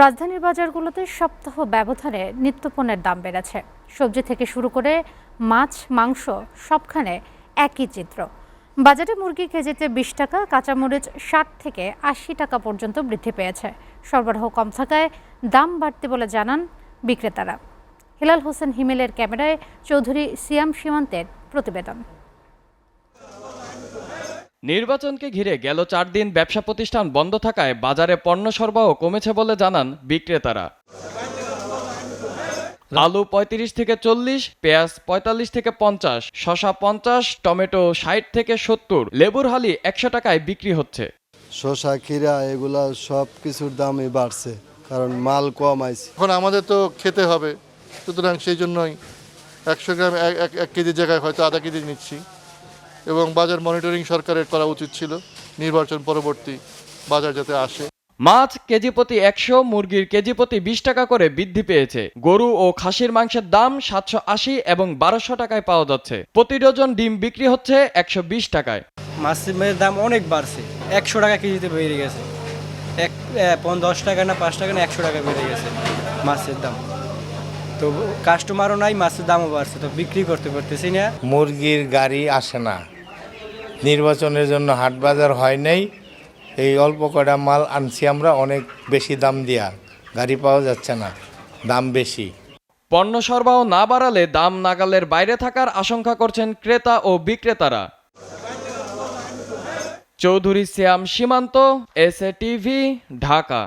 রাজধানীর বাজারগুলোতে সপ্তাহ ব্যবধানে নিত্যপণ্যের দাম বেড়েছে। সবজি থেকে শুরু করে মাছ, মাংস সবখানে একই চিত্র। বাজারে মুরগি কেজিতে 20 টাকা, কাঁচামরিচ 60 থেকে 80 টাকা পর্যন্ত বৃদ্ধি পেয়েছে। সরবরাহ কম থাকায় দাম বাড়তে বলে জানান বিক্রেতারা। হেলাল হোসেন হিমেলের ক্যামেরায় চৌধুরী সিয়াম সীমান্তের প্রতিবেদন। নির্বাচনকে ঘিরে গেল 4 দিন ব্যবসা প্রতিষ্ঠান বন্ধ থাকায় বাজারে পণ্য সরবরাহ কমেছে বলে জানান বিক্রেতারা। আলু 35 থেকে 40, পেঁয়াজ 45 থেকে 50, শসা 50, টমেটো 60 থেকে 70, লেবুর হালি 100 টাকায় বিক্রি হচ্ছে। শসা, ক্ষীরা এগুলা সব কিছুর দামই বাড়ছে, কারণ মাল কম আইছে। এখন আমাদের তো খেতে হবে, সুতরাং সেই জন্যই 100 গ্রাম এক কেজির জায়গায় হয়তো আধা কেজি নিচ্ছি। এবং বাজার মনিটরিং সরকারের করা উচিত ছিল, নির্বাচন পরবর্তী বাজার যাতে আসে। মাছ কেজি প্রতি 100, মুরগির কেজি প্রতি 20 টাকা করে বৃদ্ধি পেয়েছে। গরু ও খাসির মাংসের দাম 780 এবং 1200 টাকায় পাওয়া যাচ্ছে। প্রতি ডজন ডিম বিক্রি হচ্ছে 120 টাকায়। মাছের দাম অনেক বাড়ছে, 100 টাকা কেজিতে বেড়ে গেছে। 10 টাকা না 5 টাকা না 100 টাকা বেড়ে গেছে মাছের দাম। তো কাস্টমারও নাই, মাছের দামও বাড়ছে, তো বিক্রি করতে পারতেছি না। মুরগির গাড়ি আসে না, নির্বাচনের জন্য হাট বাজার হয় নাই। এই অল্প কটা মাল আনছি আমরা, অনেক বেশি দাম দিয়া, গাড়ি পাওয়া যাচ্ছে না, দাম বেশি। পণ্য সরবরাহ না বাড়ালে দাম নাগালের বাইরে থাকার আশঙ্কা করছেন ক্রেতা ও বিক্রেতারা। চৌধুরী সিয়াম সীমান্ত, এসএ টিভি, ঢাকা।